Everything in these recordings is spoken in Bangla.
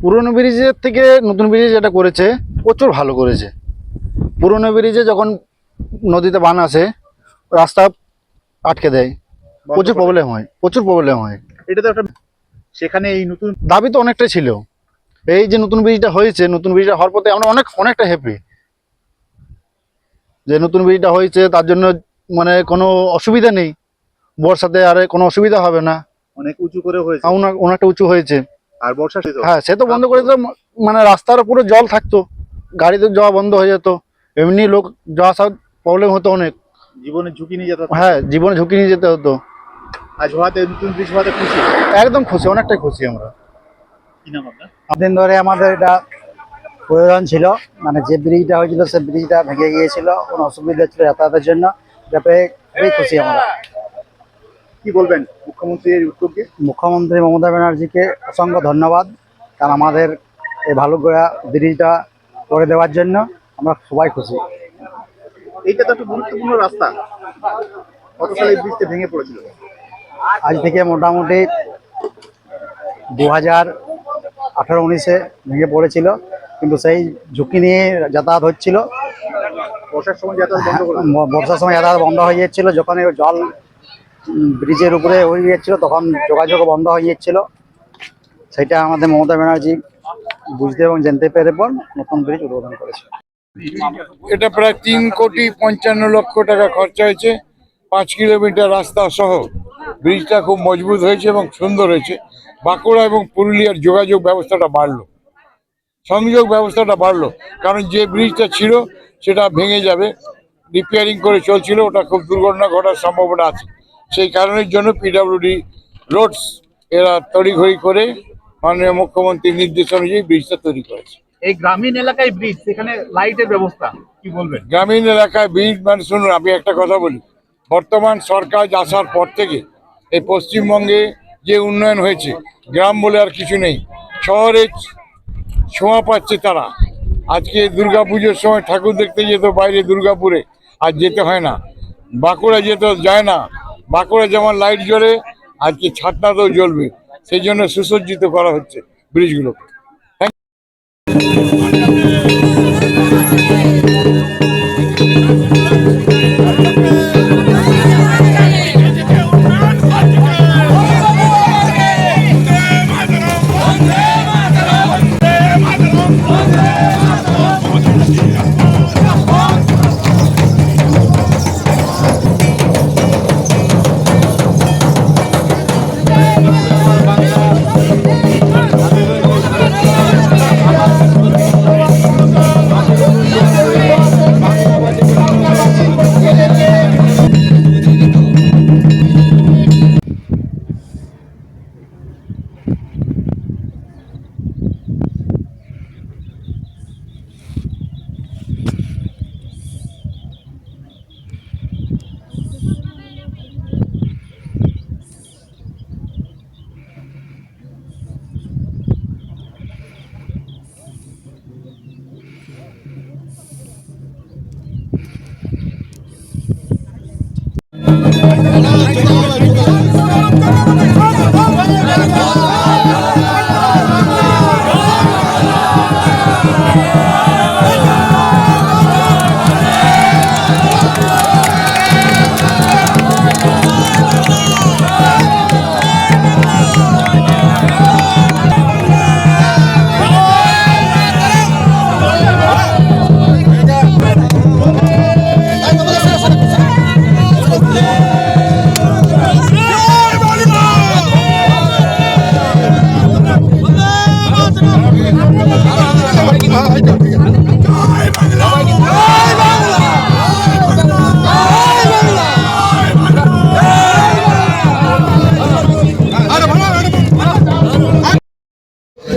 পুরনো ব্রিজের থেকে নতুন ব্রিজ যেটা করেছে প্রচুর ভালো করেছে। পুরনো ব্রিজে যখন নদীতে বান আসে রাস্তা আটকে দেয়, প্রচুর প্রবলেম হয়, প্রচুর প্রবলেম হয়। এটা তো একটা, সেখানে এই নতুন দাবি তো অনেকটাই ছিল। এই যে নতুন ব্রিজটা হয়েছে, নতুন ব্রিজটা হওয়ার পথে আমরা অনেকটা হ্যাপি যে নতুন ব্রিজটা হয়েছে। তার জন্য মানে কোনো অসুবিধা নেই, বর্ষাতে আর কোনো অসুবিধা হবে না। অনেক উঁচু করে হয়েছে, অনেকটা উঁচু হয়েছে। আর বর্ষা হ্যাঁ, সে তো বন্ধ করে দিত, মানে রাস্তার পুরো জল থাকতো, গাড়িতে যাওয়া বন্ধ হয়ে যেত, এমনি লোক যাওয়া আসা প্রবলেম হতো অনেক, জীবনের ঝুঁকি নিয়ে যেতে হতো। হ্যাঁ, জীবনে ঝুঁকি নিয়ে যেতে হতো। আজ হওয়াতে, নতুন ব্রিজ হওয়াতে খুশি? একদম খুশি, অনেকটাই খুশি আমরা। কি নাম আপনার? দিন ধরে আমাদের এটা প্রয়োজন ছিল, মানে যে ব্রিজটা হয়েছিল সে ব্রিজটা ভেঙে গিয়েছিল, কোনো অসুবিধা ছিল যাতায়াতের জন্য। এটা পেয়ে খুবই খুশি আমরা। কি বলবেন মুখ্যমন্ত্রীর উদ্যোগকে? মুখ্যমন্ত্রী মমতা ব্যানার্জিকে অসংখ্য ধন্যবাদ, কারণ আমাদের এই ভালো করে ব্রিজটা করে দেওয়ার জন্য আমরা সবাই খুশি। এইটা তো একটা গুরুত্বপূর্ণ রাস্তা। কত সালে এই ব্রিজটা ভেঙে পড়েছিল? আজ থেকে মোটামুটি 2018-19-এ ভেঙে পড়েছিল, কিন্তু সেই ঝুঁকি নিয়ে যাতায়াত হচ্ছিল। বর্ষার সময় যাতায়াত বন্ধ করে বর্ষার সময় যাতায়াত বন্ধ হয়ে যাচ্ছিল, যখন এই জল ব্রিজের উপরে হয়ে যাচ্ছিল তখন যোগাযোগ বন্ধ হয়ে যাচ্ছিল। সেটা আমাদের মমতা ব্যানার্জি বুঝতে এবং জানতে পেরে পর নতুন ব্রিজ উদ্বোধন করেছে। এটা প্রায় 3,55,00,000 টাকা খরচা হয়েছে। 5 কিলোমিটার রাস্তা সহ ব্রিজটা খুব মজবুত হয়েছে এবং সুন্দর হয়েছে। বাঁকুড়া এবং পুরুলিয়ার যোগাযোগ ব্যবস্থাটা বাড়লো, সংযোগ ব্যবস্থাটা বাড়লো, কারণ যে ব্রিজটা ছিল সেটা ভেঙে যাবে, রিপেয়ারিং করে চলছিল, ওটা খুব দুর্ঘটনা ঘটার সম্ভাবনা আছে। সেই কারণের জন্য পিডব্লিউডি রোডস এরা তড়িঘড়ি করে মাননীয় মুখ্যমন্ত্রীর নির্দেশ অনুযায়ী ব্রিজটা তৈরি করেছে। এই গ্রামীণ এলাকায় ব্রিজ, সেখানে লাইটের ব্যবস্থা কি বলবেন? গ্রামীণ এলাকায় ব্রিজ মানে শুনুন, আমি একটা কথা বলি, বর্তমান সরকার আসার পর থেকে এই পশ্চিমবঙ্গে যে উন্নয়ন হয়েছে, গ্রাম বলে আর কিছু নেই, শহরে ছোঁয়া পাচ্ছে তারা। আজকে দুর্গাপুজোর সময় ঠাকুর দেখতে যেত বাইরে দুর্গাপুরে, আর যেতে হয় না। বাঁকুড়া যেতে যায় না, বাঁকুড়া যেমন লাইট জ্বলে আজকে ছাতনাতেও জ্বলবে, সেই জন্য সুসজ্জিত করা হচ্ছে ব্রিজগুলোকে।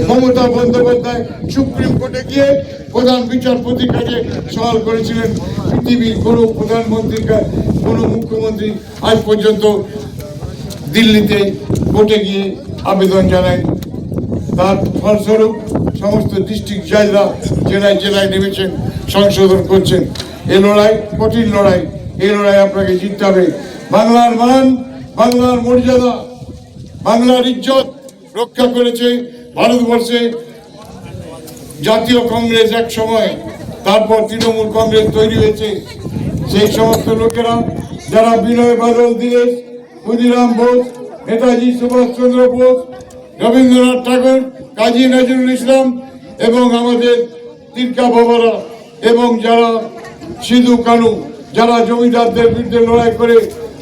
মমতা বন্দ্যোপাধ্যায় সুপ্রিম কোর্টে গিয়ে প্রধান বিচারপতির কাছে সওয়াল করেছিলেন, পৃথিবীর কোনো প্রধানমন্ত্রীর কোনো মুখ্যমন্ত্রী আজ পর্যন্ত দিল্লিতে কোর্টে গিয়ে আবেদন জানায়। তার ফলস্বরূপ সমস্ত ডিস্ট্রিক্ট জাজরা জেলায় জেলায় নেমেছেন, সংশোধন করছেন। এ লড়াই কঠিন লড়াই, এই লড়াই আপনাকে জিততে হবে। বাংলার মান, বাংলার মর্যাদা, বাংলার ইজ্জত রক্ষা করেছে ভারতবর্ষে জাতীয় কংগ্রেস এক সময়, তারপর তৃণমূল কংগ্রেস তৈরি হয়েছে, সেই সমস্ত লোকেরা যারা বিনয় বাদল দীনেশ, ক্ষুদিরাম বোস, নেতাজি সুভাষচন্দ্র বোস, রবীন্দ্রনাথ ঠাকুর, কাজী নজরুল ইসলাম এবং আমাদের তিলকা বাবারা এবং যারা সিধু কানু, যারা জমিদারদের বিরুদ্ধে লড়াই করে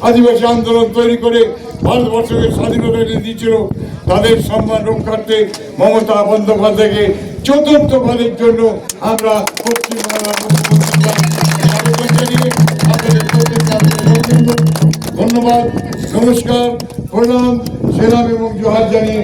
আদিবাসী আন্দোলন তৈরি করে ভারতবর্ষকে স্বাধীনতা এনে দিয়েছিল, তাদের সম্মান রক্ষার্থে মমতা বন্দ্যোপাধ্যায়কে চতুর্থবারের জন্য আমরা পশ্চিমবাংলার মুখ্যমন্ত্রী আবেদন জানিয়ে আপনাদের প্রত্যেককে ধন্যবাদ, নমস্কার, প্রণাম, সেলাম এবং জোহার জানিয়ে